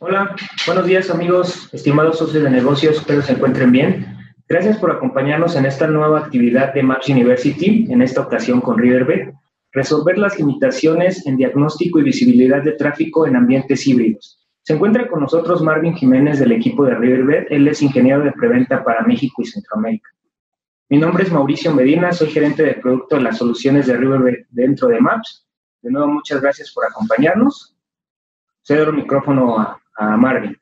Hola, buenos días amigos, estimados socios de negocios, espero se encuentren bien. Gracias por acompañarnos en esta nueva actividad de Maps University, en esta ocasión con Riverbed, resolver las limitaciones en diagnóstico y visibilidad de tráfico en ambientes híbridos. Se encuentra con nosotros Marvin Jiménez del equipo de Riverbed, él es ingeniero de preventa para México y Centroamérica. Mi nombre es Mauricio Medina, soy gerente de producto de las soluciones de Riverbed dentro de Maps. De nuevo, muchas gracias por acompañarnos. Cedo el micrófono a Marvin.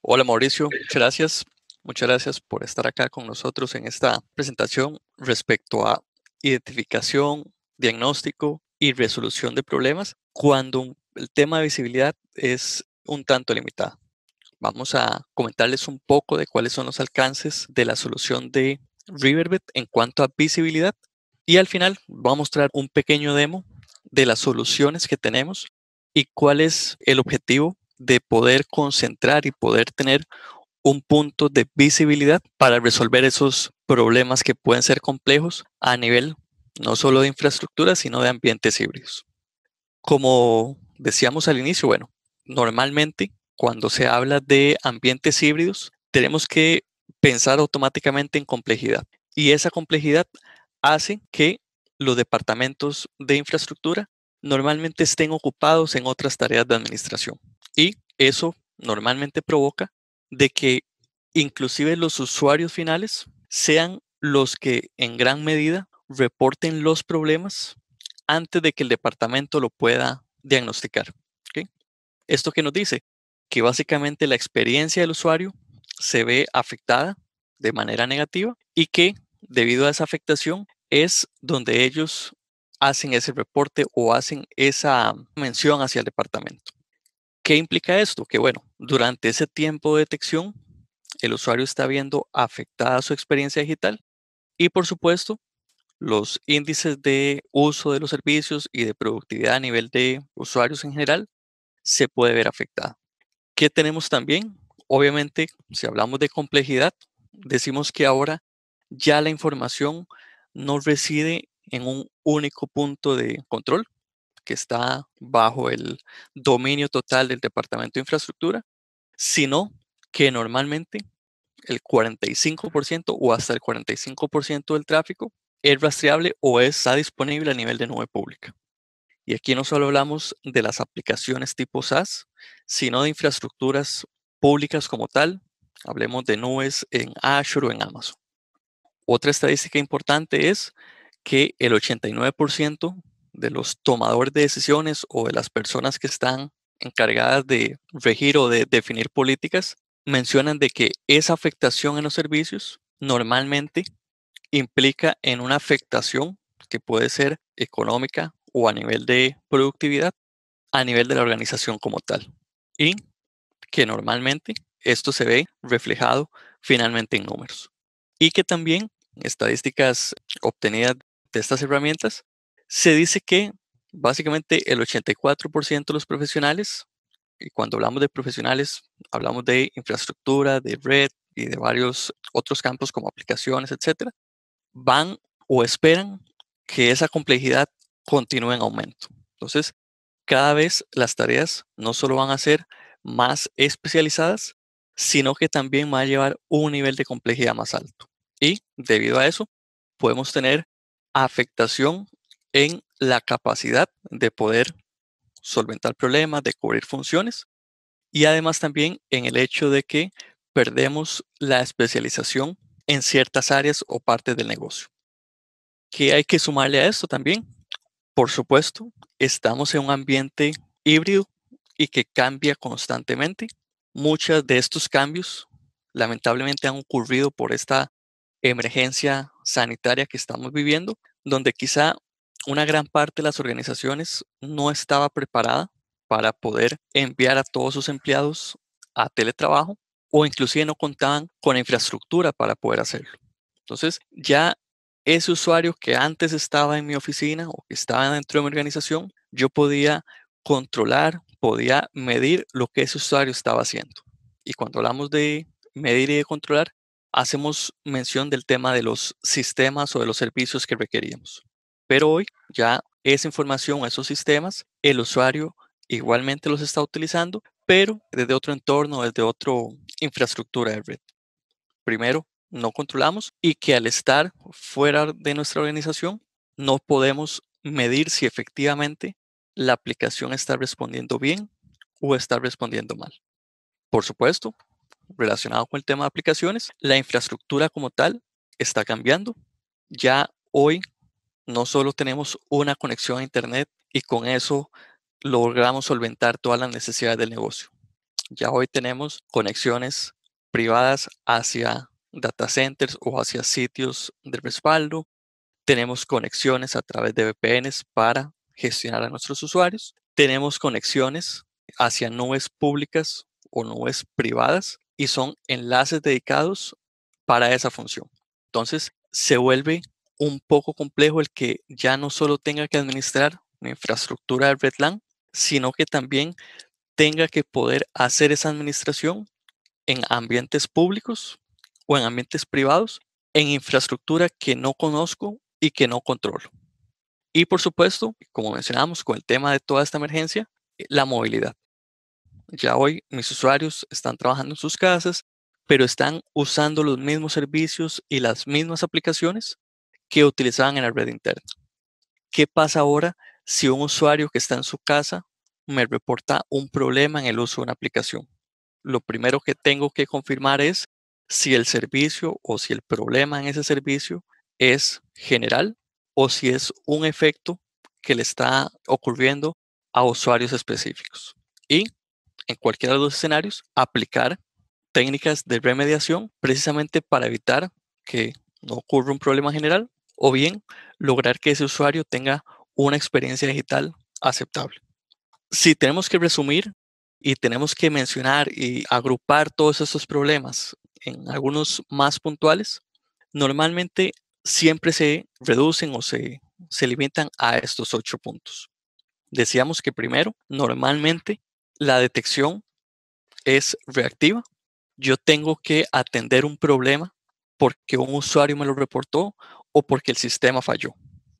Hola Mauricio, muchas gracias. Muchas gracias por estar acá con nosotros en esta presentación respecto a identificación, diagnóstico y resolución de problemas cuando el tema de visibilidad es un tanto limitado. Vamos a comentarles un poco de cuáles son los alcances de la solución de Riverbed en cuanto a visibilidad y al final voy a mostrar un pequeño demo de las soluciones que tenemos y cuál es el objetivo de poder concentrar y poder tener un punto de visibilidad para resolver esos problemas que pueden ser complejos a nivel no solo de infraestructura, sino de ambientes híbridos. Como decíamos al inicio, bueno, normalmente cuando se habla de ambientes híbridos, tenemos que pensar automáticamente en complejidad. Y esa complejidad hace que los departamentos de infraestructura normalmente estén ocupados en otras tareas de administración. Y eso normalmente provoca de que inclusive los usuarios finales sean los que en gran medida reporten los problemas antes de que el departamento lo pueda diagnosticar. ¿Ok? ¿Esto qué nos dice? Que básicamente la experiencia del usuario se ve afectada de manera negativa y que debido a esa afectación es donde ellos hacen ese reporte o hacen esa mención hacia el departamento. ¿Qué implica esto? Que bueno, durante ese tiempo de detección, el usuario está viendo afectada su experiencia digital y por supuesto, los índices de uso de los servicios y de productividad a nivel de usuarios en general se puede ver afectada. ¿Qué tenemos también? Obviamente, si hablamos de complejidad, decimos que ahora ya la información no reside en un único punto de control que está bajo el dominio total del Departamento de Infraestructura, sino que normalmente el 45% o hasta el 45% del tráfico es rastreable o está disponible a nivel de nube pública. Y aquí no solo hablamos de las aplicaciones tipo SaaS, sino de infraestructuras públicas como tal. Hablemos de nubes en Azure o en Amazon. Otra estadística importante es que el 89% de los tomadores de decisiones o de las personas que están encargadas de regir o de definir políticas mencionan de que esa afectación en los servicios normalmente implica en una afectación que puede ser económica o a nivel de productividad, a nivel de la organización como tal. Y que normalmente esto se ve reflejado finalmente en números. Y que también estadísticas obtenidas de estas herramientas, se dice que básicamente el 84% de los profesionales, y cuando hablamos de profesionales, hablamos de infraestructura, de red y de varios otros campos como aplicaciones, etcétera, van o esperan que esa complejidad continúe en aumento. Entonces, cada vez las tareas no solo van a ser más especializadas, sino que también va a llevar un nivel de complejidad más alto. Y debido a eso, podemos tener afectación en la capacidad de poder solventar problemas, de cubrir funciones y además también en el hecho de que perdemos la especialización en ciertas áreas o partes del negocio. ¿Qué hay que sumarle a esto también? Por supuesto, estamos en un ambiente híbrido y que cambia constantemente. Muchos de estos cambios lamentablemente han ocurrido por esta emergencia sanitaria que estamos viviendo, donde quizá una gran parte de las organizaciones no estaba preparada para poder enviar a todos sus empleados a teletrabajo o inclusive no contaban con la infraestructura para poder hacerlo. Entonces, ya ese usuario que antes estaba en mi oficina o que estaba dentro de mi organización, yo podía controlar, podía medir lo que ese usuario estaba haciendo. Y cuando hablamos de medir y de controlar, hacemos mención del tema de los sistemas o de los servicios que requeríamos. Pero hoy ya esa información, esos sistemas, el usuario igualmente los está utilizando, pero desde otro entorno, desde otra infraestructura de red. Primero, no controlamos y que al estar fuera de nuestra organización, no podemos medir si efectivamente la aplicación está respondiendo bien o está respondiendo mal. Por supuesto, relacionado con el tema de aplicaciones, la infraestructura como tal está cambiando. Ya hoy no solo tenemos una conexión a Internet y con eso logramos solventar todas las necesidades del negocio. Ya hoy tenemos conexiones privadas hacia data centers o hacia sitios de respaldo. Tenemos conexiones a través de VPNs para gestionar a nuestros usuarios. Tenemos conexiones hacia nubes públicas o nubes privadas y son enlaces dedicados para esa función. Entonces, se vuelve un poco complejo el que ya no solo tenga que administrar mi infraestructura de red LAN, sino que también tenga que poder hacer esa administración en ambientes públicos o en ambientes privados, en infraestructura que no conozco y que no controlo. Y por supuesto, como mencionamos con el tema de toda esta emergencia, la movilidad. Ya hoy mis usuarios están trabajando en sus casas, pero están usando los mismos servicios y las mismas aplicaciones que utilizaban en la red interna. ¿Qué pasa ahora si un usuario que está en su casa me reporta un problema en el uso de una aplicación? Lo primero que tengo que confirmar es si el servicio o si el problema en ese servicio es general o si es un efecto que le está ocurriendo a usuarios específicos. Y en cualquiera de los escenarios, aplicar técnicas de remediación precisamente para evitar que no ocurra un problema general o bien lograr que ese usuario tenga una experiencia digital aceptable. Si tenemos que resumir y tenemos que mencionar y agrupar todos estos problemas en algunos más puntuales, normalmente siempre se reducen o se limitan a estos 8 puntos. Decíamos que primero, normalmente la detección es reactiva. Yo tengo que atender un problema porque un usuario me lo reportó o porque el sistema falló,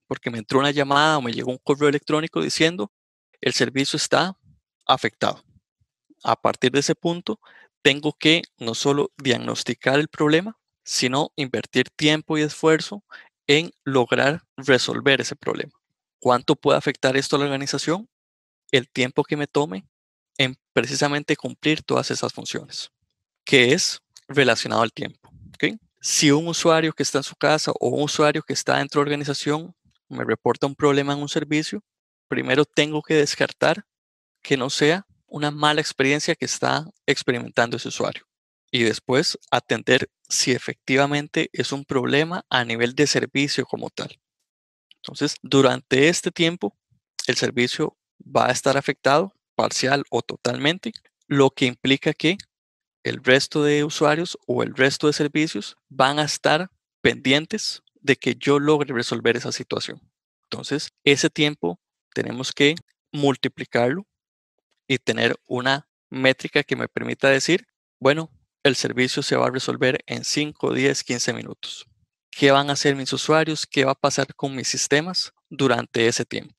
porque me entró una llamada o me llegó un correo electrónico diciendo el servicio está afectado. A partir de ese punto, tengo que no solo diagnosticar el problema, sino invertir tiempo y esfuerzo en lograr resolver ese problema. ¿Cuánto puede afectar esto a la organización? El tiempo que me tome en precisamente cumplir todas esas funciones, que es relacionado al tiempo. ¿Okay? Si un usuario que está en su casa o un usuario que está dentro de la organización me reporta un problema en un servicio, primero tengo que descartar que no sea una mala experiencia que está experimentando ese usuario. Y después atender si efectivamente es un problema a nivel de servicio como tal. Entonces, durante este tiempo, el servicio va a estar afectado parcial o totalmente, lo que implica que el resto de usuarios o el resto de servicios van a estar pendientes de que yo logre resolver esa situación. Entonces, ese tiempo tenemos que multiplicarlo y tener una métrica que me permita decir, bueno, el servicio se va a resolver en 5, 10, 15 minutos. ¿Qué van a hacer mis usuarios? ¿Qué va a pasar con mis sistemas durante ese tiempo?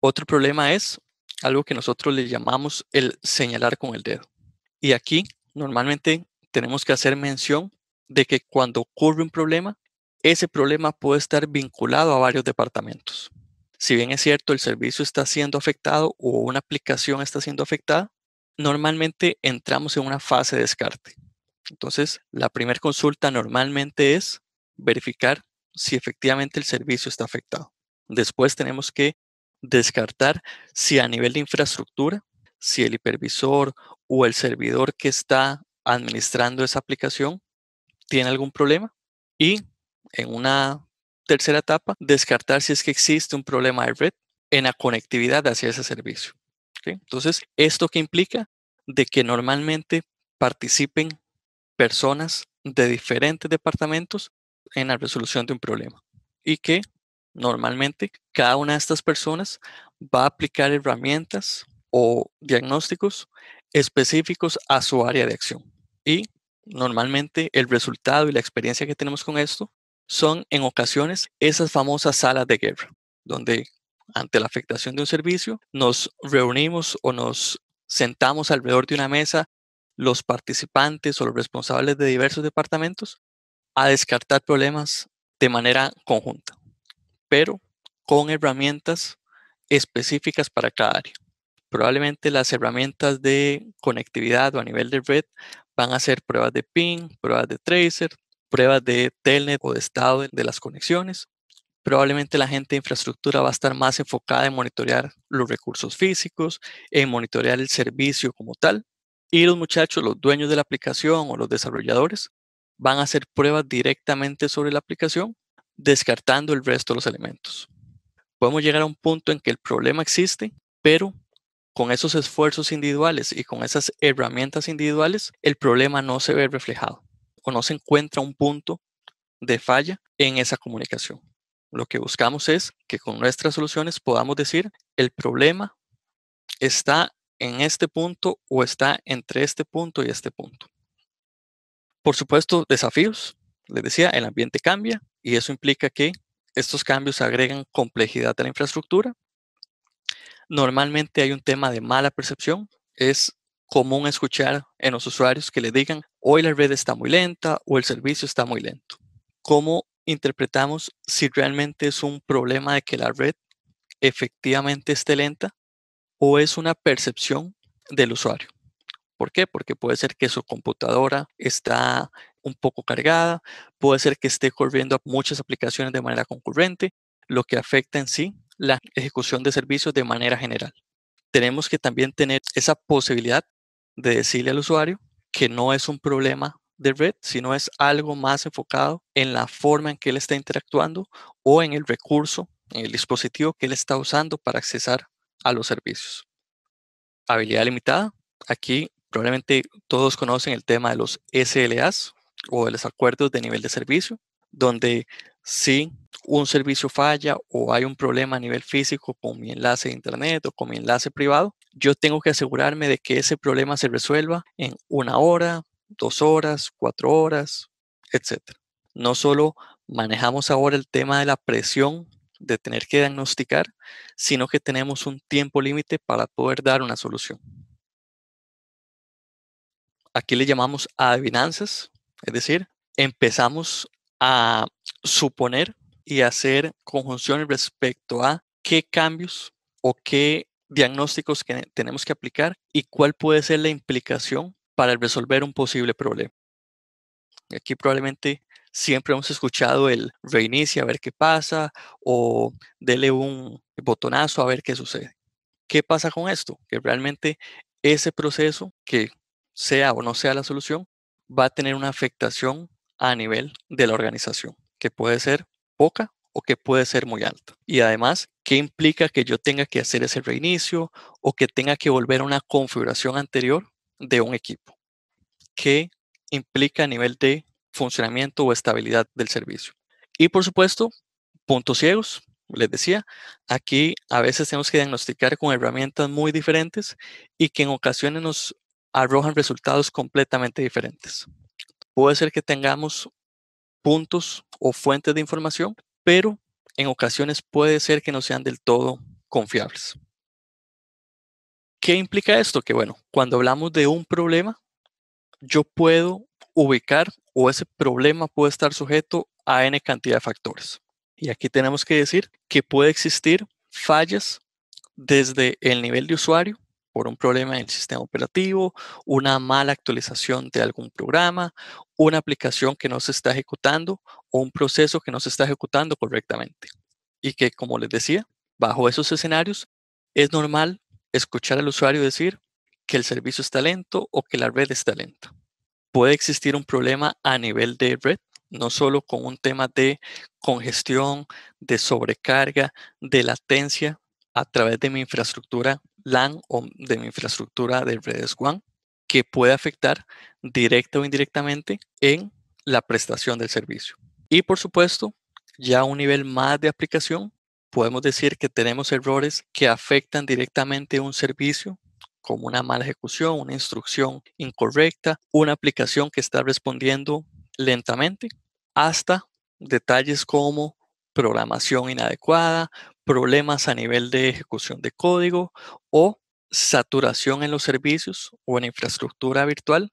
Otro problema es algo que nosotros le llamamos el señalar con el dedo. Y aquí normalmente tenemos que hacer mención de que cuando ocurre un problema, ese problema puede estar vinculado a varios departamentos. Si bien es cierto, el servicio está siendo afectado o una aplicación está siendo afectada, normalmente entramos en una fase de descarte. Entonces, la primera consulta normalmente es verificar si efectivamente el servicio está afectado. Después tenemos que descartar si a nivel de infraestructura, si el hipervisor o el servidor que está administrando esa aplicación tiene algún problema. Y en una tercera etapa, descartar si es que existe un problema de red en la conectividad hacia ese servicio. ¿Okay? Entonces, ¿esto qué implica? De que normalmente participen personas de diferentes departamentos en la resolución de un problema y que normalmente cada una de estas personas va a aplicar herramientas o diagnósticos específicos a su área de acción. Y normalmente el resultado y la experiencia que tenemos con esto son en ocasiones esas famosas salas de guerra, donde ante la afectación de un servicio, nos reunimos o nos sentamos alrededor de una mesa los participantes o los responsables de diversos departamentos a descartar problemas de manera conjunta, pero con herramientas específicas para cada área. Probablemente las herramientas de conectividad o a nivel de red van a ser pruebas de ping, pruebas de tracer, pruebas de telnet o de estado de las conexiones. Probablemente la gente de infraestructura va a estar más enfocada en monitorear los recursos físicos, en monitorear el servicio como tal. Y los muchachos, los dueños de la aplicación o los desarrolladores, van a hacer pruebas directamente sobre la aplicación, descartando el resto de los elementos. Podemos llegar a un punto en que el problema existe, pero con esos esfuerzos individuales y con esas herramientas individuales, el problema no se ve reflejado o no se encuentra un punto de falla en esa comunicación. Lo que buscamos es que con nuestras soluciones podamos decir el problema está en este punto o está entre este punto y este punto. Por supuesto, desafíos. Les decía, el ambiente cambia y eso implica que estos cambios agregan complejidad a la infraestructura. Normalmente hay un tema de mala percepción. Es común escuchar en los usuarios que le digan, hoy la red está muy lenta o el servicio está muy lento. ¿Cómo interpretamos si realmente es un problema de que la red efectivamente esté lenta o es una percepción del usuario? ¿Por qué? Porque puede ser que su computadora está un poco cargada, puede ser que esté corriendo muchas aplicaciones de manera concurrente, lo que afecta en sí la ejecución de servicios de manera general. Tenemos que también tener esa posibilidad de decirle al usuario que no es un problema de red, sino es algo más enfocado en la forma en que él está interactuando o en el recurso, en el dispositivo que él está usando para accesar a los servicios. Habilidad limitada. Aquí probablemente todos conocen el tema de los SLAs o de los acuerdos de nivel de servicio, donde si un servicio falla o hay un problema a nivel físico con mi enlace de internet o con mi enlace privado, yo tengo que asegurarme de que ese problema se resuelva en 1 hora, 2 horas, 4 horas, etc. No solo manejamos ahora el tema de la presión de tener que diagnosticar, sino que tenemos un tiempo límite para poder dar una solución. Aquí le llamamos adivinanzas, es decir, empezamos a suponer y hacer conjunciones respecto a qué cambios o qué diagnósticos que tenemos que aplicar y cuál puede ser la implicación para resolver un posible problema. Aquí probablemente siempre hemos escuchado el reinicia a ver qué pasa o dele un botonazo a ver qué sucede. ¿Qué pasa con esto? Que realmente ese proceso, que sea o no sea la solución, va a tener una afectación a nivel de la organización, que puede ser poca o que puede ser muy alta. Y además, ¿qué implica que yo tenga que hacer ese reinicio o que tenga que volver a una configuración anterior de un equipo? ¿Qué implica a nivel de funcionamiento o estabilidad del servicio? Y por supuesto, puntos ciegos. Les decía, aquí a veces tenemos que diagnosticar con herramientas muy diferentes y que en ocasiones nos arrojan resultados completamente diferentes. Puede ser que tengamos puntos o fuentes de información, pero en ocasiones puede ser que no sean del todo confiables. ¿Qué implica esto? Que bueno, cuando hablamos de un problema, yo puedo ubicar o ese problema puede estar sujeto a n cantidad de factores. Y aquí tenemos que decir que puede existir fallas desde el nivel de usuario por un problema en el sistema operativo, una mala actualización de algún programa, una aplicación que no se está ejecutando o un proceso que no se está ejecutando correctamente. Y que, como les decía, bajo esos escenarios es normal escuchar al usuario decir que el servicio está lento o que la red está lenta. Puede existir un problema a nivel de red, no solo con un tema de congestión, de sobrecarga, de latencia a través de mi infraestructura LAN o de mi infraestructura de redes WAN, que puede afectar directa o indirectamente en la prestación del servicio. Y por supuesto, ya a un nivel más de aplicación, podemos decir que tenemos errores que afectan directamente un servicio como una mala ejecución, una instrucción incorrecta, una aplicación que está respondiendo lentamente, hasta detalles como programación inadecuada, problemas a nivel de ejecución de código o saturación en los servicios o en infraestructura virtual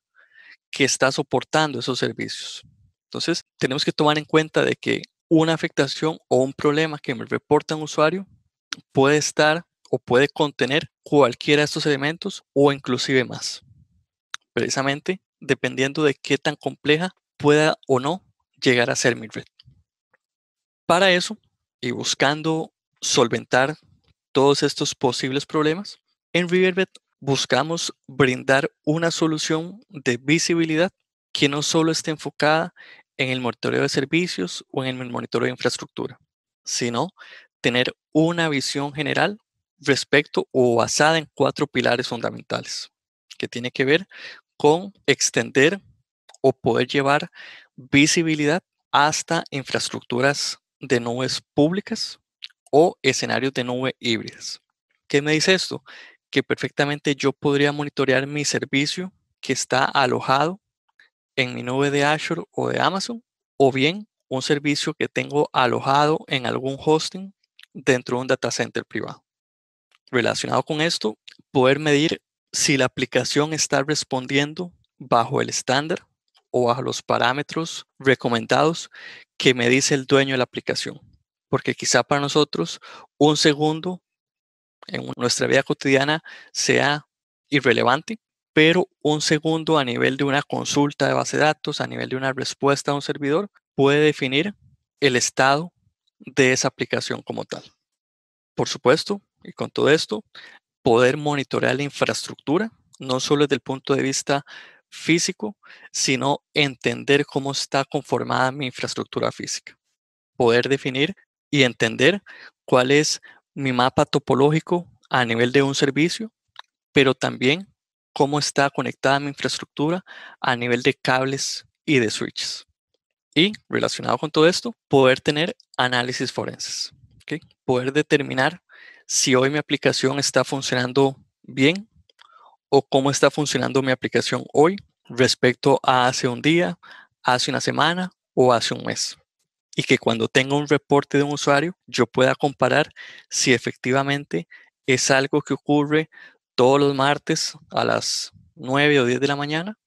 que está soportando esos servicios. Entonces, tenemos que tomar en cuenta de que una afectación o un problema que me reporta un usuario puede estar o puede contener cualquiera de estos elementos o inclusive más, precisamente dependiendo de qué tan compleja pueda o no llegar a ser mi red. Para eso, y buscando solventar todos estos posibles problemas, en Riverbed buscamos brindar una solución de visibilidad que no solo esté enfocada en el monitoreo de servicios o en el monitoreo de infraestructura, sino tener una visión general respecto o basada en 4 pilares fundamentales, que tiene que ver con extender o poder llevar visibilidad hasta infraestructuras de nubes públicas o escenarios de nube híbridas. ¿Qué me dice esto? Que perfectamente yo podría monitorear mi servicio que está alojado en mi nube de Azure o de Amazon, o bien un servicio que tengo alojado en algún hosting dentro de un data center privado. Relacionado con esto, poder medir si la aplicación está respondiendo bajo el estándar o bajo los parámetros recomendados que me dice el dueño de la aplicación. Porque quizá para nosotros un segundo en nuestra vida cotidiana sea irrelevante, pero un segundo a nivel de una consulta de base de datos, a nivel de una respuesta a un servidor, puede definir el estado de esa aplicación como tal. Por supuesto, y con todo esto, poder monitorear la infraestructura, no solo desde el punto de vista físico, sino entender cómo está conformada mi infraestructura física. Poder definir y entender cuál es mi mapa topológico a nivel de un servicio, pero también cómo está conectada mi infraestructura a nivel de cables y de switches. Y relacionado con todo esto, poder tener análisis forenses. ¿Okay? Poder determinar si hoy mi aplicación está funcionando bien o cómo está funcionando mi aplicación hoy respecto a hace un día, hace una semana o hace un mes. Y que cuando tenga un reporte de un usuario, yo pueda comparar si efectivamente es algo que ocurre todos los martes a las 9 o 10 de la mañana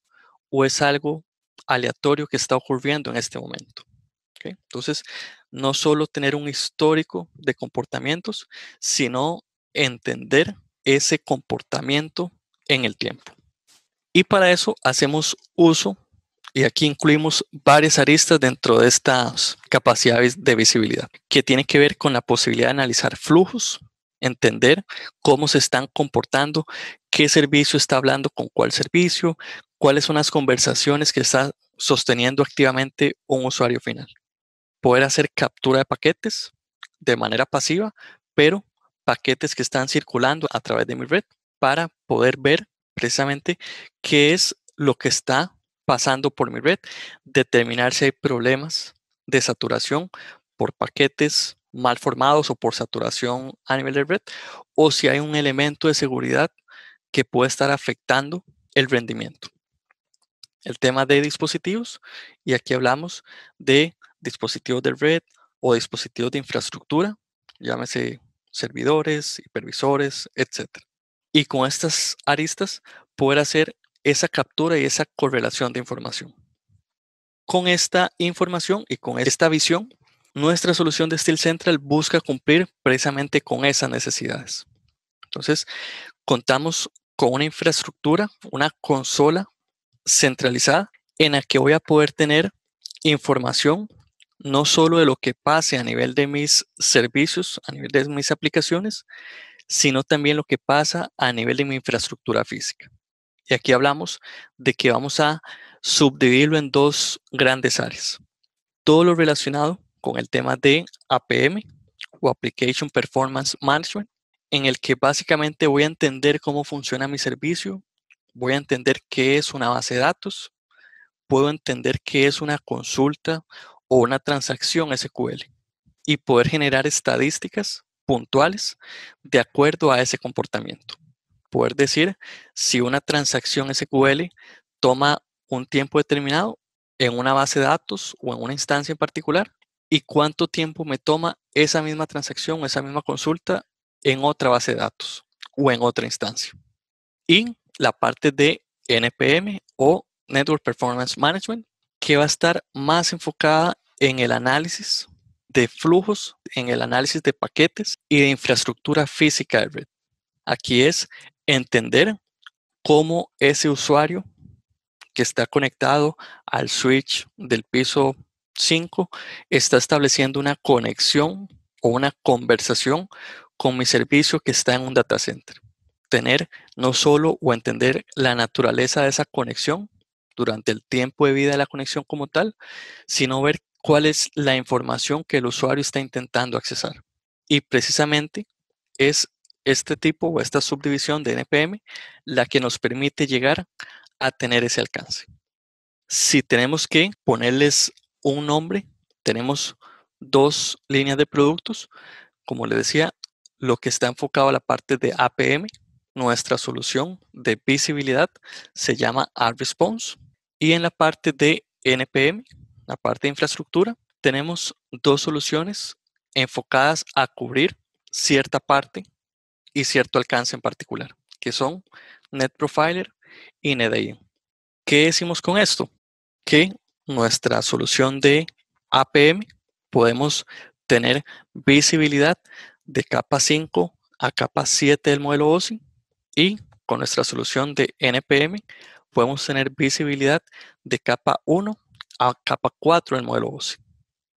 o es algo aleatorio que está ocurriendo en este momento. ¿Okay? Entonces, no solo tener un histórico de comportamientos, sino entender ese comportamiento en el tiempo. Y para eso hacemos uso, y aquí incluimos varias aristas dentro de estas capacidades de visibilidad, que tienen que ver con la posibilidad de analizar flujos, entender cómo se están comportando, qué servicio está hablando con cuál servicio, cuáles son las conversaciones que está sosteniendo activamente un usuario final. Poder hacer captura de paquetes de manera pasiva, pero paquetes que están circulando a través de mi red para poder ver precisamente qué es lo que está pasando por mi red, determinar si hay problemas de saturación por paquetes mal formados o por saturación a nivel de red, o si hay un elemento de seguridad que puede estar afectando el rendimiento. El tema de dispositivos, y aquí hablamos de dispositivos de red o dispositivos de infraestructura, llámese servidores, hipervisores, etc. Y con estas aristas poder hacer esa captura y esa correlación de información. Con esta información y con esta visión, nuestra solución de Steel Central busca cumplir precisamente con esas necesidades. Entonces, contamos con una infraestructura, una consola centralizada en la que voy a poder tener información no solo de lo que pase a nivel de mis servicios, a nivel de mis aplicaciones, sino también lo que pasa a nivel de mi infraestructura física. Y aquí hablamos de que vamos a subdividirlo en 2 grandes áreas. Todo lo relacionado con el tema de APM o Application Performance Management, en el que básicamente voy a entender cómo funciona mi servicio, voy a entender qué es una base de datos, puedo entender qué es una consulta o una transacción SQL y poder generar estadísticas puntuales de acuerdo a ese comportamiento. Poder decir si una transacción SQL toma un tiempo determinado en una base de datos o en una instancia en particular y cuánto tiempo me toma esa misma transacción, esa misma consulta en otra base de datos o en otra instancia. Y la parte de NPM o Network Performance Management, que va a estar más enfocada en el análisis de flujos, en el análisis de paquetes y de infraestructura física de red. Aquí es entender cómo ese usuario que está conectado al switch del piso 5 está estableciendo una conexión o una conversación con mi servicio que está en un data center. Tener no solo o entender la naturaleza de esa conexión durante el tiempo de vida de la conexión como tal, sino ver cuál es la información que el usuario está intentando accesar. Y precisamente es este tipo o esta subdivisión de NPM la que nos permite llegar a tener ese alcance. Si tenemos que ponerles un nombre, tenemos dos líneas de productos. Como les decía, lo que está enfocado a la parte de APM, nuestra solución de visibilidad se llama AdResponse. Y en la parte de NPM, la parte de infraestructura, tenemos dos soluciones enfocadas a cubrir cierta parte y cierto alcance en particular, que son NetProfiler y NetAIM. ¿Qué decimos con esto? Que nuestra solución de APM podemos tener visibilidad de capa 5 a capa 7 del modelo OSI y con nuestra solución de NPM podemos tener visibilidad de capa 1 a capa 4 del modelo OSI.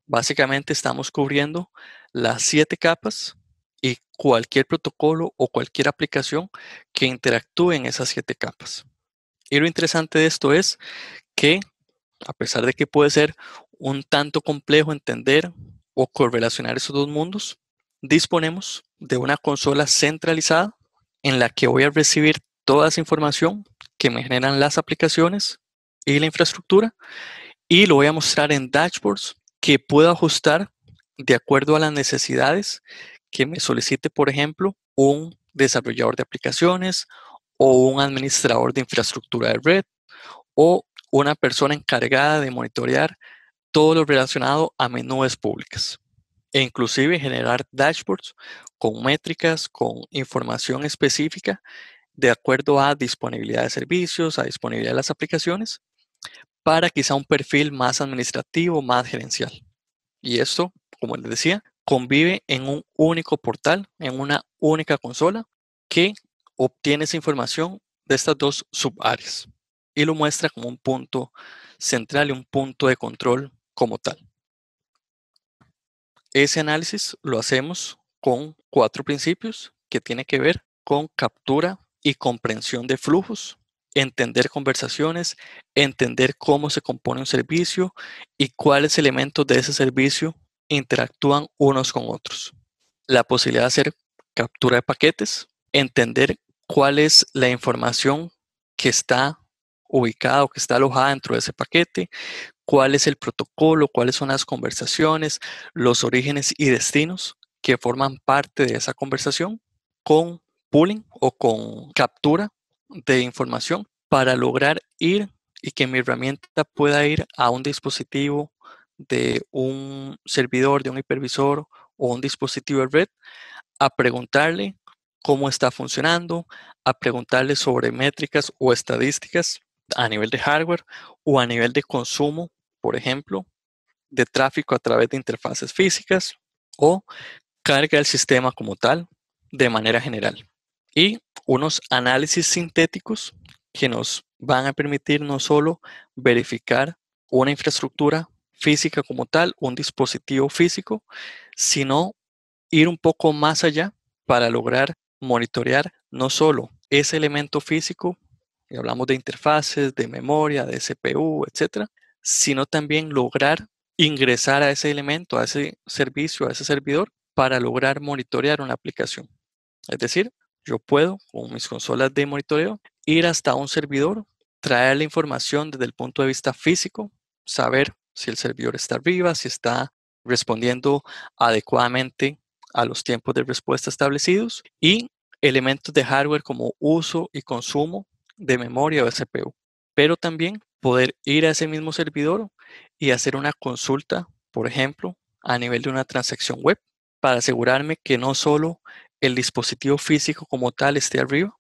Básicamente estamos cubriendo las 7 capas y cualquier protocolo o cualquier aplicación que interactúe en esas 7 capas. Y lo interesante de esto es que, a pesar de que puede ser un tanto complejo entender o correlacionar esos dos mundos, disponemos de una consola centralizada en la que voy a recibir toda esa información que me generan las aplicaciones y la infraestructura y lo voy a mostrar en dashboards que puedo ajustar de acuerdo a las necesidades que me solicite, por ejemplo, un desarrollador de aplicaciones o un administrador de infraestructura de red o una persona encargada de monitorear todo lo relacionado a mis nubes públicas e inclusive generar dashboards con métricas, con información específica de acuerdo a disponibilidad de servicios, a disponibilidad de las aplicaciones, para quizá un perfil más administrativo, más gerencial. Y esto, como les decía, convive en un único portal, en una única consola que obtiene esa información de estas dos subáreas y lo muestra como un punto central y un punto de control como tal. Ese análisis lo hacemos con 4 principios que tiene que ver con captura y comprensión de flujos, entender conversaciones, entender cómo se compone un servicio y cuáles elementos de ese servicio interactúan unos con otros. La posibilidad de hacer captura de paquetes, entender cuál es la información que está ubicada o que está alojada dentro de ese paquete, cuál es el protocolo, cuáles son las conversaciones, los orígenes y destinos que forman parte de esa conversación, con pooling o con captura de información para lograr ir y que mi herramienta pueda ir a un dispositivo de un servidor, de un hipervisor o un dispositivo de red a preguntarle cómo está funcionando, a preguntarle sobre métricas o estadísticas a nivel de hardware o a nivel de consumo, por ejemplo, de tráfico a través de interfaces físicas o carga del sistema como tal de manera general. Y unos análisis sintéticos que nos van a permitir no solo verificar una infraestructura física como tal, un dispositivo físico, sino ir un poco más allá para lograr monitorear no solo ese elemento físico, y hablamos de interfaces, de memoria, de CPU, etcétera, sino también lograr ingresar a ese elemento, a ese servicio, a ese servidor, para lograr monitorear una aplicación. Es decir, yo puedo, con mis consolas de monitoreo, ir hasta un servidor, traer la información desde el punto de vista físico, saber si el servidor está arriba, si está respondiendo adecuadamente a los tiempos de respuesta establecidos y elementos de hardware como uso y consumo de memoria o CPU. Pero también poder ir a ese mismo servidor y hacer una consulta, por ejemplo, a nivel de una transacción web para asegurarme que no solo el dispositivo físico como tal esté arriba,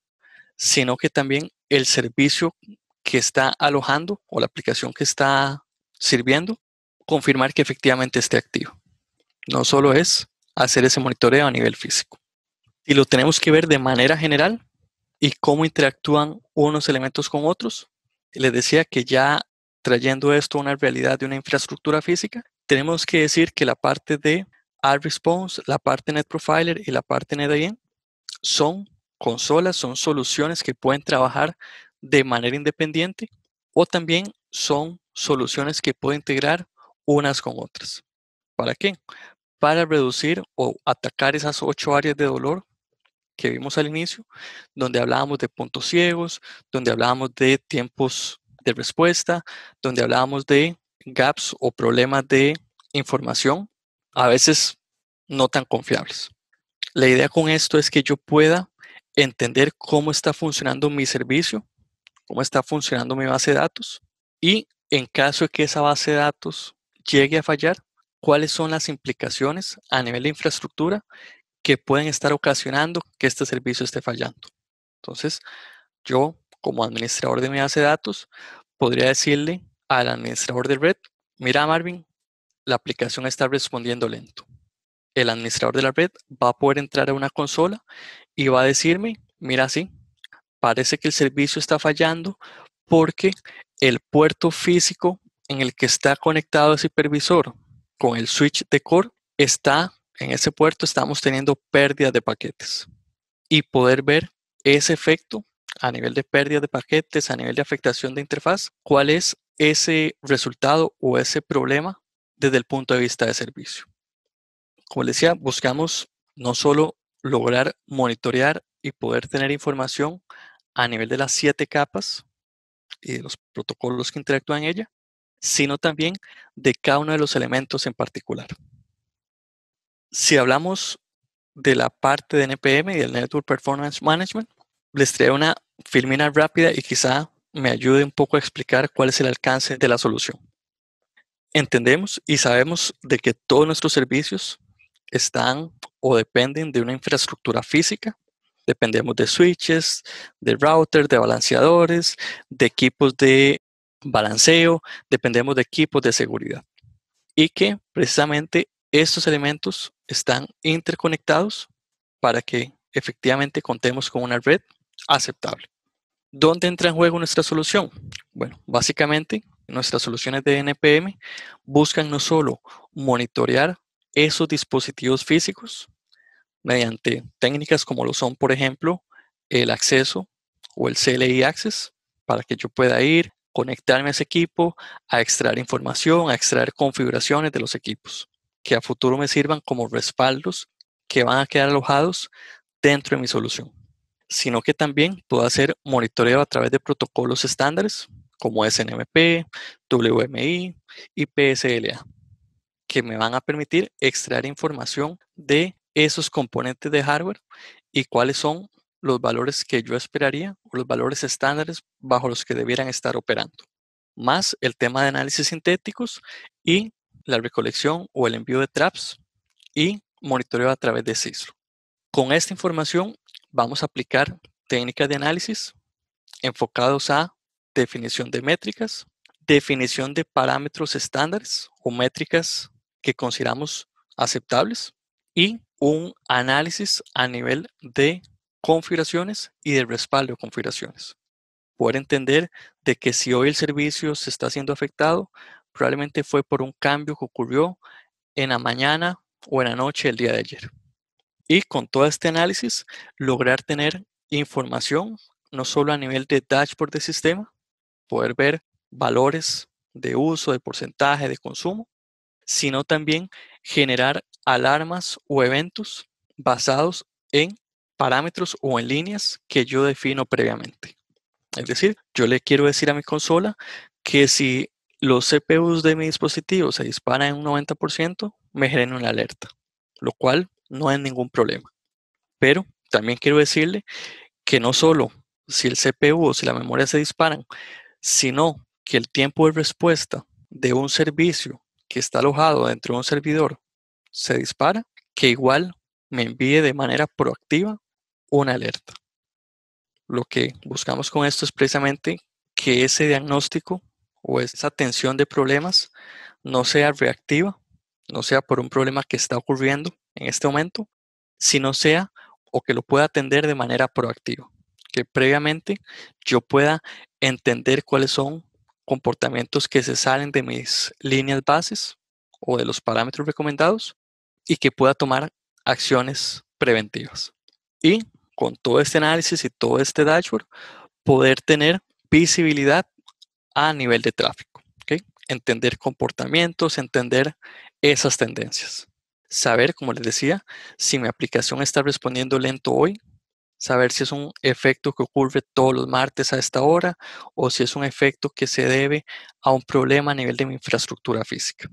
sino que también el servicio que está alojando o la aplicación que está sirviendo, confirmar que efectivamente esté activo. No solo es hacer ese monitoreo a nivel físico. Y lo tenemos que ver de manera general y cómo interactúan unos elementos con otros. Les decía que ya trayendo esto a una realidad de una infraestructura física, tenemos que decir que la parte de AdResponse, la parte NetProfiler y la parte NetIM son consolas, son soluciones que pueden trabajar de manera independiente o también son soluciones que pueden integrar unas con otras. ¿Para qué? Para reducir o atacar esas 8 áreas de dolor que vimos al inicio, donde hablábamos de puntos ciegos, donde hablábamos de tiempos de respuesta, donde hablábamos de gaps o problemas de información, a veces no tan confiables. La idea con esto es que yo pueda entender cómo está funcionando mi servicio, cómo está funcionando mi base de datos y en caso de que esa base de datos llegue a fallar, cuáles son las implicaciones a nivel de infraestructura que pueden estar ocasionando que este servicio esté fallando. Entonces, yo como administrador de mi base de datos podría decirle al administrador de red, mira Marvin, la aplicación está respondiendo lento. El administrador de la red va a poder entrar a una consola y va a decirme, mira, sí, parece que el servicio está fallando porque el puerto físico en el que está conectado ese hipervisor con el switch de core en ese puerto estamos teniendo pérdidas de paquetes y poder ver ese efecto a nivel de pérdidas de paquetes, a nivel de afectación de interfaz, cuál es ese resultado o ese problema desde el punto de vista de servicio. Como les decía, buscamos no solo lograr monitorear y poder tener información a nivel de las 7 capas y de los protocolos que interactúan en ella, sino también de cada uno de los elementos en particular. Si hablamos de la parte de NPM y del Network Performance Management, les traigo una filmina rápida y quizá me ayude un poco a explicar cuál es el alcance de la solución. Entendemos y sabemos de que todos nuestros servicios están o dependen de una infraestructura física. Dependemos de switches, de routers, de balanceadores, de equipos de balanceo, dependemos de equipos de seguridad. Y que precisamente estos elementos están interconectados para que efectivamente contemos con una red aceptable. ¿Dónde entra en juego nuestra solución? Bueno, básicamente nuestras soluciones de NPM buscan no solo monitorear esos dispositivos físicos mediante técnicas como lo son, por ejemplo, el acceso o el CLI Access, para que yo pueda ir, conectarme a ese equipo, a extraer información, a extraer configuraciones de los equipos, que a futuro me sirvan como respaldos que van a quedar alojados dentro de mi solución, sino que también puedo hacer monitoreo a través de protocolos estándares como SNMP, WMI y PSLA, que me van a permitir extraer información de esos componentes de hardware y cuáles son los valores que yo esperaría o los valores estándares bajo los que debieran estar operando, más el tema de análisis sintéticos y la recolección o el envío de traps y monitoreo a través de CISLO. Con esta información vamos a aplicar técnicas de análisis enfocados a definición de métricas, definición de parámetros estándares o métricas que consideramos aceptables y un análisis a nivel de configuraciones y de respaldo de configuraciones. Poder entender de que si hoy el servicio se está siendo afectado, probablemente fue por un cambio que ocurrió en la mañana o en la noche del día de ayer. Y con todo este análisis, lograr tener información no solo a nivel de dashboard de sistema, poder ver valores de uso, de porcentaje, de consumo, sino también generar alarmas o eventos basados en parámetros o en líneas que yo defino previamente. Es decir, yo le quiero decir a mi consola que si los CPUs de mi dispositivo se disparan en un 90%, me generen una alerta, lo cual no es ningún problema. Pero también quiero decirle que no solo si el CPU o si la memoria se disparan, sino que el tiempo de respuesta de un servicio que está alojado dentro de un servidor se dispara, que igual me envíe de manera proactiva una alerta. Lo que buscamos con esto es precisamente que ese diagnóstico o esa atención de problemas no sea reactiva, no sea por un problema que está ocurriendo en este momento, sino sea o que lo pueda atender de manera proactiva, que previamente yo pueda entender cuáles son comportamientos que se salen de mis líneas bases o de los parámetros recomendados y que pueda tomar acciones preventivas. Y con todo este análisis y todo este dashboard, poder tener visibilidad a nivel de tráfico, ¿ok? Entender comportamientos, entender esas tendencias. Saber, como les decía, si mi aplicación está respondiendo lento hoy, saber si es un efecto que ocurre todos los martes a esta hora o si es un efecto que se debe a un problema a nivel de mi infraestructura física.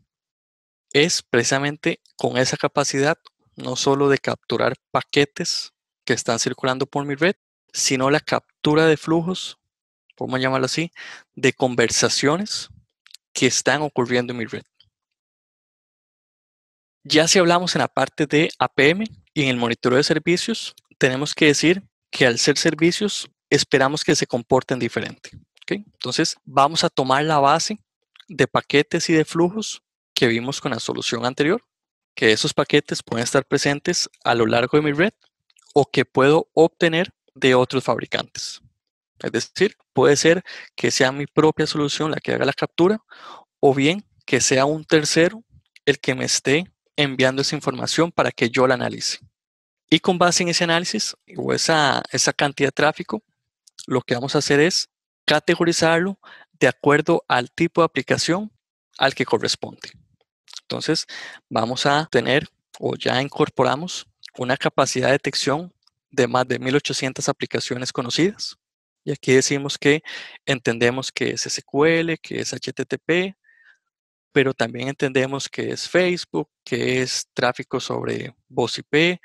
Es precisamente con esa capacidad no solo de capturar paquetes que están circulando por mi red, sino la captura de flujos, podemos llamarlo así, de conversaciones que están ocurriendo en mi red. Ya si hablamos en la parte de APM y en el monitoreo de servicios, tenemos que decir que al ser servicios esperamos que se comporten diferente. ¿Okay? Entonces vamos a tomar la base de paquetes y de flujos que vimos con la solución anterior, que esos paquetes pueden estar presentes a lo largo de mi red o que puedo obtener de otros fabricantes. Es decir, puede ser que sea mi propia solución la que haga la captura o bien que sea un tercero el que me esté enviando esa información para que yo la analice. Y con base en ese análisis o esa cantidad de tráfico, lo que vamos a hacer es categorizarlo de acuerdo al tipo de aplicación al que corresponde. Entonces, vamos a tener o ya incorporamos una capacidad de detección de más de 1800 aplicaciones conocidas. Y aquí decimos que entendemos que es SQL, que es HTTP, pero también entendemos que es Facebook, que es tráfico sobre voz IP,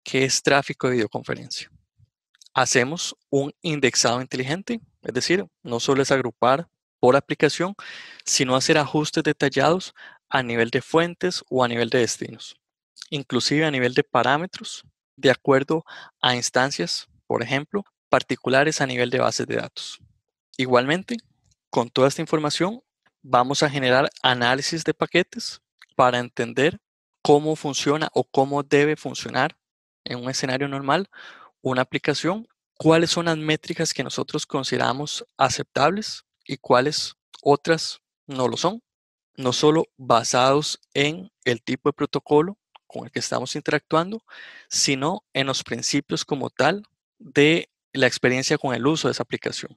que es tráfico de videoconferencia. Hacemos un indexado inteligente, es decir, no solo es agrupar por aplicación, sino hacer ajustes detallados a nivel de fuentes o a nivel de destinos, inclusive a nivel de parámetros, de acuerdo a instancias, por ejemplo, particulares a nivel de bases de datos. Igualmente, con toda esta información, vamos a generar análisis de paquetes para entender cómo funciona o cómo debe funcionar en un escenario normal una aplicación, cuáles son las métricas que nosotros consideramos aceptables y cuáles otras no lo son, no solo basados en el tipo de protocolo con el que estamos interactuando, sino en los principios como tal de la experiencia con el uso de esa aplicación.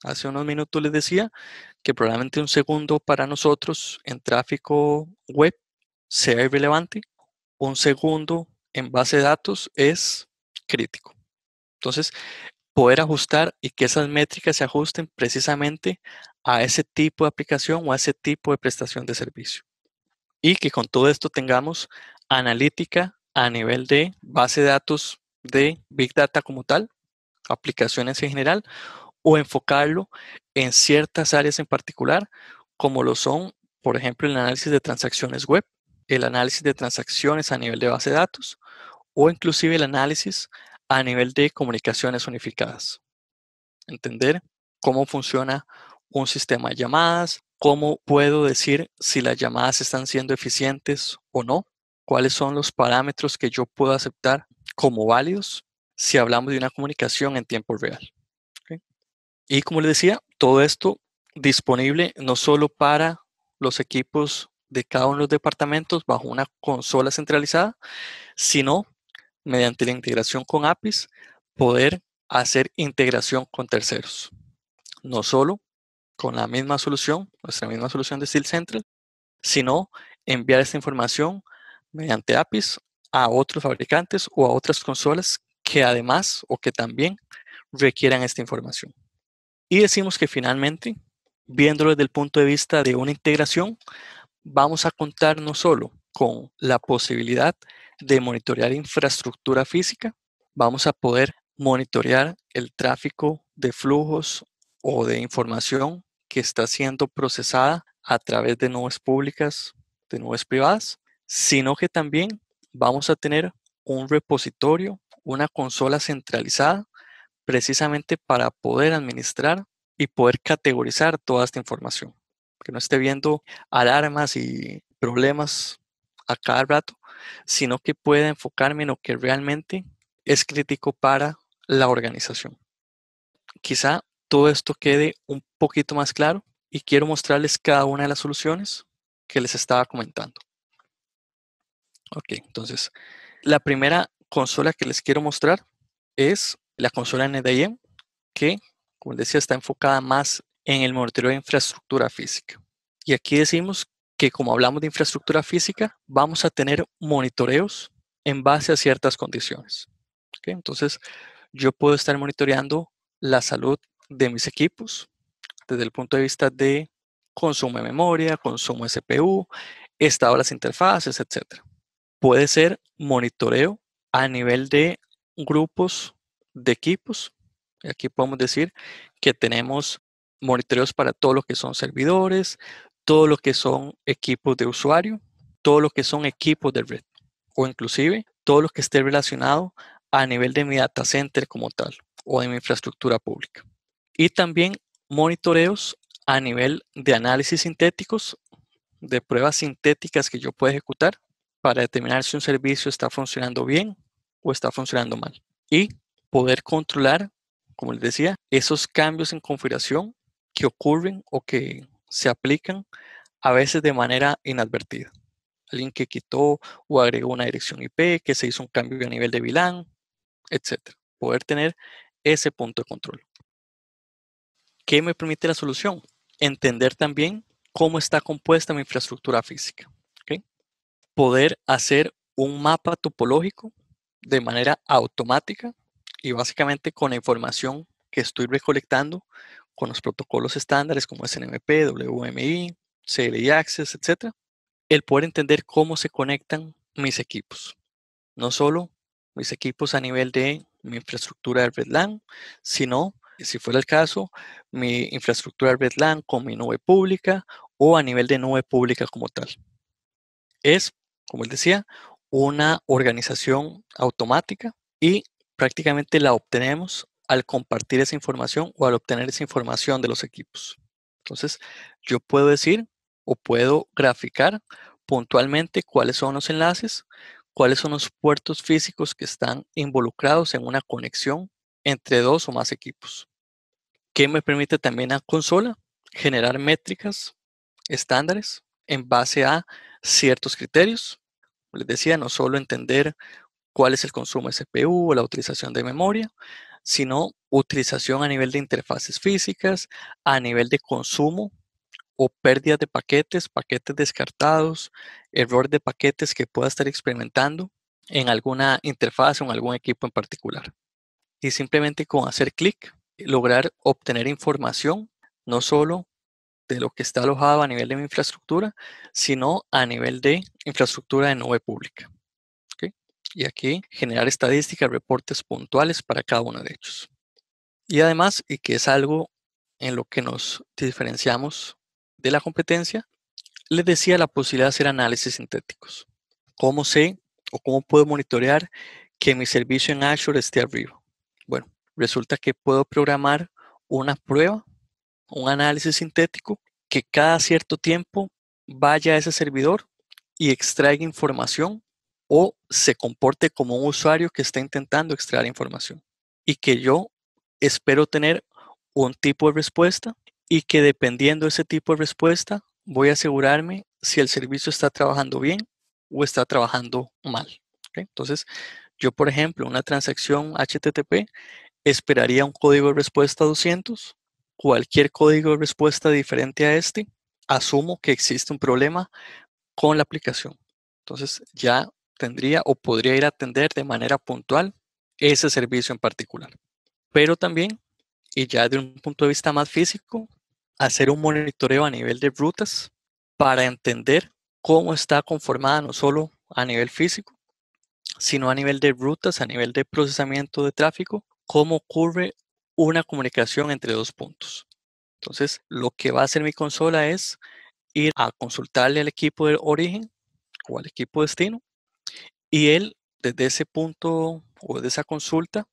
Hace unos minutos les decía que probablemente un segundo para nosotros en tráfico web sea irrelevante. Un segundo en base de datos es crítico. Entonces, poder ajustar y que esas métricas se ajusten precisamente a ese tipo de aplicación o a ese tipo de prestación de servicio. Y que con todo esto tengamos analítica a nivel de base de datos de Big Data como tal, aplicaciones en general, o enfocarlo en ciertas áreas en particular, como lo son, por ejemplo, el análisis de transacciones web, el análisis de transacciones a nivel de base de datos, o inclusive el análisis a nivel de comunicaciones unificadas. Entender cómo funciona un sistema de llamadas, cómo puedo decir si las llamadas están siendo eficientes o no, cuáles son los parámetros que yo puedo aceptar como válidos si hablamos de una comunicación en tiempo real. ¿Okay? Y como les decía, todo esto disponible no solo para los equipos de cada uno de los departamentos bajo una consola centralizada, sino mediante la integración con APIs, poder hacer integración con terceros. No solo con la misma solución, nuestra misma solución de Steel Central, sino enviar esta información mediante APIs a otros fabricantes o a otras consolas que además o que también requieran esta información. Y decimos que finalmente, viéndolo desde el punto de vista de una integración, vamos a contar no solo con la posibilidad de monitorear infraestructura física, vamos a poder monitorear el tráfico de flujos o de información que está siendo procesada a través de nubes públicas, de nubes privadas, sino que también vamos a tener un repositorio, una consola centralizada, precisamente para poder administrar y poder categorizar toda esta información. Que no esté viendo alarmas y problemas a cada rato, sino que pueda enfocarme en lo que realmente es crítico para la organización. Quizá todo esto quede un poquito más claro y quiero mostrarles cada una de las soluciones que les estaba comentando. Ok, entonces, la primera consola que les quiero mostrar es la consola NDIM, que, como les decía, está enfocada más en el monitoreo de infraestructura física. Y aquí decimos que como hablamos de infraestructura física, vamos a tener monitoreos en base a ciertas condiciones. ¿Okay? Entonces, yo puedo estar monitoreando la salud de mis equipos desde el punto de vista de consumo de memoria, consumo de CPU, estado de las interfaces, etc. Puede ser monitoreo a nivel de grupos de equipos. Aquí podemos decir que tenemos monitoreos para todo lo que son servidores, todo lo que son equipos de usuario, todo lo que son equipos de red o inclusive todo lo que esté relacionado a nivel de mi data center como tal o de mi infraestructura pública. Y también monitoreos a nivel de análisis sintéticos, de pruebas sintéticas que yo puedo ejecutar para determinar si un servicio está funcionando bien o está funcionando mal. Y poder controlar, como les decía, esos cambios en configuración que ocurren o que se aplican a veces de manera inadvertida. Alguien que quitó o agregó una dirección IP, que se hizo un cambio a nivel de VLAN, etc. Poder tener ese punto de control. ¿Qué me permite la solución? Entender también cómo está compuesta mi infraestructura física. ¿Okay? Poder hacer un mapa topológico de manera automática y básicamente con la información que estoy recolectando con los protocolos estándares como SNMP, WMI, CLI Access, etc. El poder entender cómo se conectan mis equipos. No solo mis equipos a nivel de mi infraestructura de Red LAN, sino, si fuera el caso, mi infraestructura de Red LAN con mi nube pública o a nivel de nube pública como tal. Es, como les decía, una organización automática y prácticamente la obtenemos al compartir esa información o al obtener esa información de los equipos. Entonces, yo puedo decir o puedo graficar puntualmente cuáles son los enlaces, cuáles son los puertos físicos que están involucrados en una conexión entre dos o más equipos. ¿Qué me permite también la consola? Generar métricas estándares en base a ciertos criterios. Les decía, no solo entender cuál es el consumo de CPU o la utilización de memoria, sino utilización a nivel de interfaces físicas, a nivel de consumo o pérdida de paquetes, paquetes descartados, error de paquetes que pueda estar experimentando en alguna interfaz o en algún equipo en particular. Y simplemente con hacer clic, lograr obtener información, no solo de lo que está alojado a nivel de mi infraestructura, sino a nivel de infraestructura de nube pública. ¿Okay? Y aquí generar estadísticas, reportes puntuales para cada uno de ellos. Y además, y que es algo en lo que nos diferenciamos de la competencia, les decía la posibilidad de hacer análisis sintéticos. ¿Cómo sé o cómo puedo monitorear que mi servicio en Azure esté arriba? Bueno, resulta que puedo programar una prueba, un análisis sintético, que cada cierto tiempo vaya a ese servidor y extraiga información o se comporte como un usuario que está intentando extraer información y que yo espero tener un tipo de respuesta y que dependiendo de ese tipo de respuesta voy a asegurarme si el servicio está trabajando bien o está trabajando mal. ¿Okay? Entonces, yo, por ejemplo, una transacción HTTP esperaría un código de respuesta 200. Cualquier código de respuesta diferente a este, asumo que existe un problema con la aplicación. Entonces, ya tendría o podría ir a atender de manera puntual ese servicio en particular. Pero también, y ya de un punto de vista más físico, hacer un monitoreo a nivel de rutas para entender cómo está conformada no solo a nivel físico, sino a nivel de rutas, a nivel de procesamiento de tráfico, cómo ocurre una comunicación entre dos puntos. Entonces, lo que va a hacer mi consola es ir a consultarle al equipo de origen o al equipo destino Y él, desde ese punto o de esa consulta,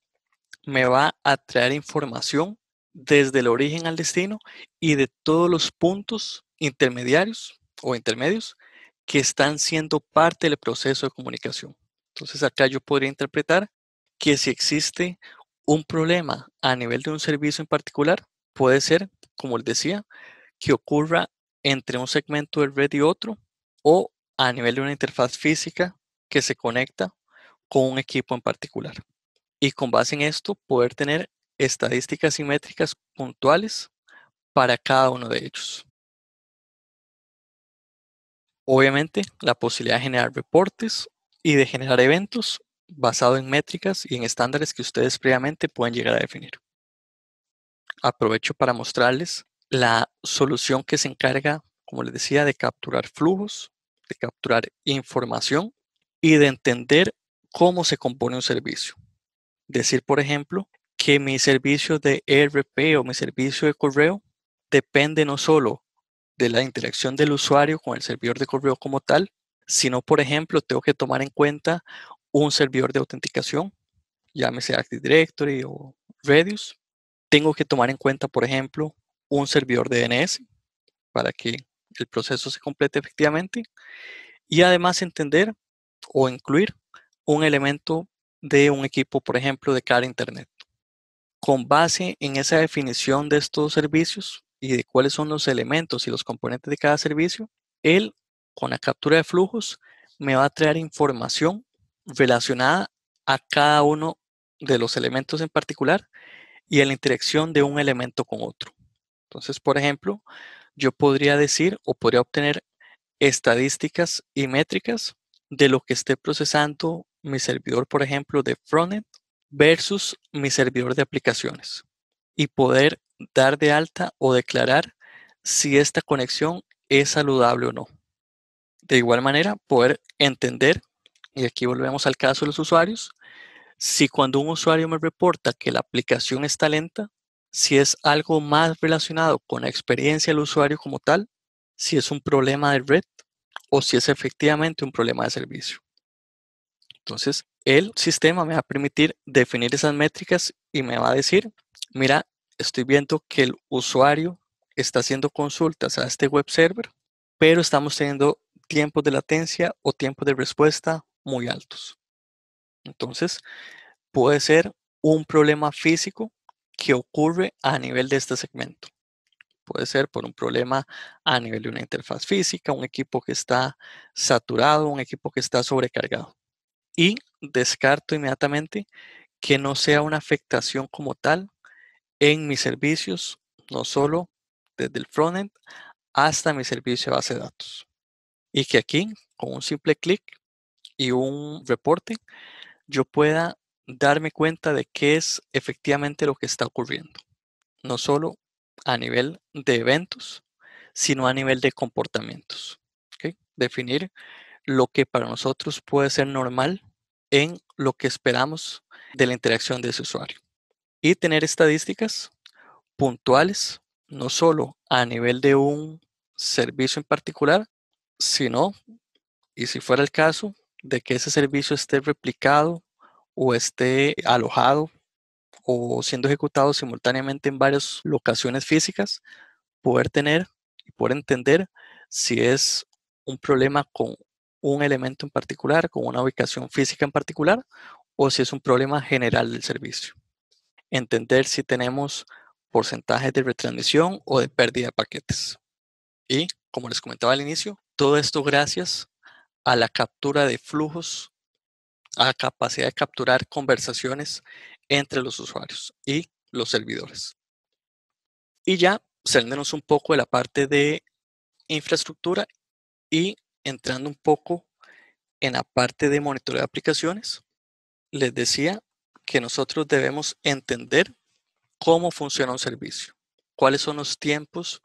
me va a traer información desde el origen al destino y de todos los puntos intermediarios o intermedios que están siendo parte del proceso de comunicación. Entonces acá yo podría interpretar que si existe un problema a nivel de un servicio en particular, puede ser, como les decía, que ocurra entre un segmento de red y otro o a nivel de una interfaz física que se conecta con un equipo en particular. Y con base en esto, poder tener estadísticas y métricas puntuales para cada uno de ellos. Obviamente, la posibilidad de generar reportes y de generar eventos basado en métricas y en estándares que ustedes previamente pueden llegar a definir. Aprovecho para mostrarles la solución que se encarga, como les decía, de capturar flujos, de capturar información y de entender cómo se compone un servicio. Decir, por ejemplo, que mi servicio de ERP o mi servicio de correo depende no solo de la interacción del usuario con el servidor de correo como tal, sino, por ejemplo, tengo que tomar en cuenta un servidor de autenticación, llámese Active Directory o Redis. Tengo que tomar en cuenta, por ejemplo, un servidor de DNS para que el proceso se complete efectivamente y además entender o incluir un elemento de un equipo, por ejemplo, de cara a Internet. Con base en esa definición de estos servicios y de cuáles son los elementos y los componentes de cada servicio, él, con la captura de flujos, me va a traer información relacionada a cada uno de los elementos en particular y a la interacción de un elemento con otro. Entonces, por ejemplo, yo podría decir o podría obtener estadísticas y métricas de lo que esté procesando mi servidor, por ejemplo, de frontend versus mi servidor de aplicaciones y poder dar de alta o declarar si esta conexión es saludable o no. De igual manera, poder entender, y aquí volvemos al caso de los usuarios, si cuando un usuario me reporta que la aplicación está lenta, si es algo más relacionado con la experiencia del usuario como tal, si es un problema de red o si es efectivamente un problema de servicio. Entonces, el sistema me va a permitir definir esas métricas y me va a decir, mira, estoy viendo que el usuario está haciendo consultas a este web server, pero estamos teniendo tiempos de latencia o tiempos de respuesta muy altos. Entonces, puede ser un problema físico que ocurre a nivel de este segmento. Puede ser por un problema a nivel de una interfaz física, un equipo que está saturado, un equipo que está sobrecargado. Y descarto inmediatamente que no sea una afectación como tal en mis servicios, no solo desde el frontend hasta mi servicio de base de datos. Y que aquí, con un simple clic y un reporte, yo pueda darme cuenta de qué es efectivamente lo que está ocurriendo. No solo a nivel de eventos, sino a nivel de comportamientos. ¿Okay? Definir lo que para nosotros puede ser normal en lo que esperamos de la interacción de ese usuario. Y tener estadísticas puntuales, no solo a nivel de un servicio en particular, sino, y si fuera el caso, de que ese servicio esté replicado o esté alojado o siendo ejecutado simultáneamente en varias locaciones físicas, poder tener y poder entender si es un problema con un elemento en particular, con una ubicación física en particular, o si es un problema general del servicio. Entender si tenemos porcentajes de retransmisión o de pérdida de paquetes. Y, como les comentaba al inicio, todo esto gracias a la captura de flujos, a la capacidad de capturar conversaciones entre los usuarios y los servidores. Y ya saliéndonos un poco de la parte de infraestructura y entrando un poco en la parte de monitoreo de aplicaciones, les decía que nosotros debemos entender cómo funciona un servicio, cuáles son los tiempos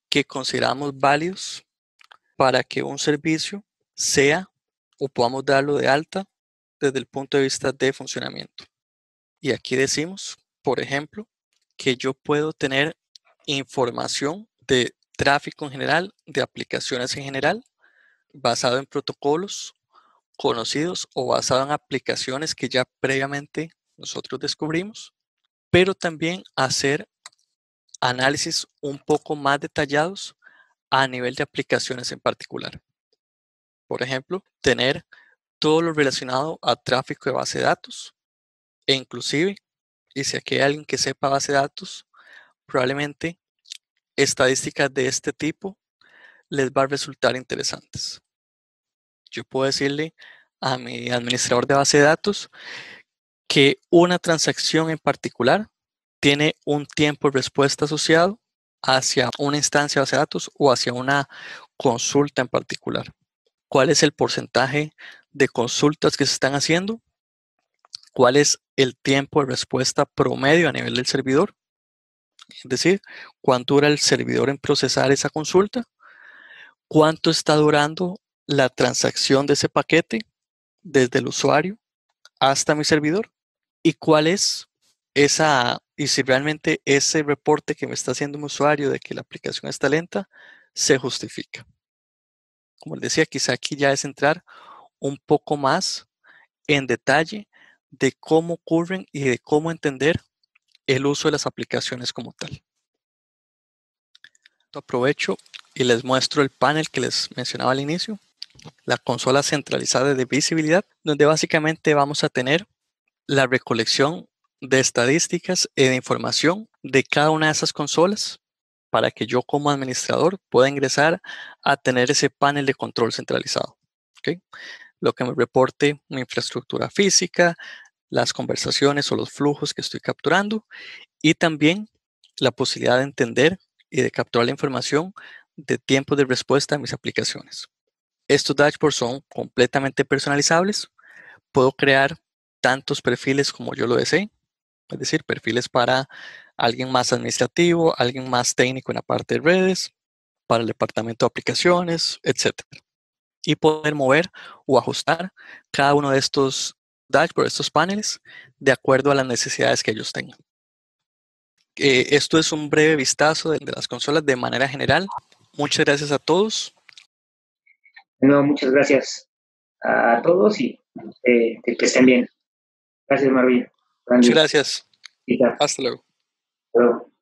que consideramos válidos para que un servicio sea o podamos darlo de alta desde el punto de vista de funcionamiento. Y aquí decimos, por ejemplo, que yo puedo tener información de tráfico en general, de aplicaciones en general, basado en protocolos conocidos o basado en aplicaciones que ya previamente nosotros descubrimos, pero también hacer análisis un poco más detallados a nivel de aplicaciones en particular. Por ejemplo, tener todo lo relacionado a tráfico de base de datos e inclusive, y si aquí hay alguien que sepa base de datos, probablemente estadísticas de este tipo les va a resultar interesantes. Yo puedo decirle a mi administrador de base de datos que una transacción en particular tiene un tiempo de respuesta asociado hacia una instancia de base de datos o hacia una consulta en particular. ¿Cuál es el porcentaje de consultas que se están haciendo? ¿Cuál es el tiempo de respuesta promedio a nivel del servidor? Es decir, ¿cuánto dura el servidor en procesar esa consulta? ¿Cuánto está durando la transacción de ese paquete desde el usuario hasta mi servidor? ¿Y cuál es y si realmente ese reporte que me está haciendo un usuario de que la aplicación está lenta, se justifica? Como les decía, quizá aquí ya es entrar un poco más en detalle de cómo ocurren y de cómo entender el uso de las aplicaciones como tal. Aprovecho y les muestro el panel que les mencionaba al inicio, la consola centralizada de visibilidad, donde básicamente vamos a tener la recolección de estadísticas y de información de cada una de esas consolas para que yo como administrador pueda ingresar a tener ese panel de control centralizado. ¿Okay? Lo que me reporte mi infraestructura física, las conversaciones o los flujos que estoy capturando y también la posibilidad de entender y de capturar la información de tiempo de respuesta a mis aplicaciones. Estos dashboards son completamente personalizables. Puedo crear tantos perfiles como yo lo desee, es decir, perfiles para alguien más administrativo, alguien más técnico en la parte de redes, para el departamento de aplicaciones, etc. Y poder mover o ajustar cada uno de estos dashboards, estos paneles, de acuerdo a las necesidades que ellos tengan. Esto es un breve vistazo de las consolas de manera general. Muchas gracias a todos. No, muchas gracias a todos y que estén bien. Gracias, Marvin. Muchas gracias. Hasta luego. Hasta luego.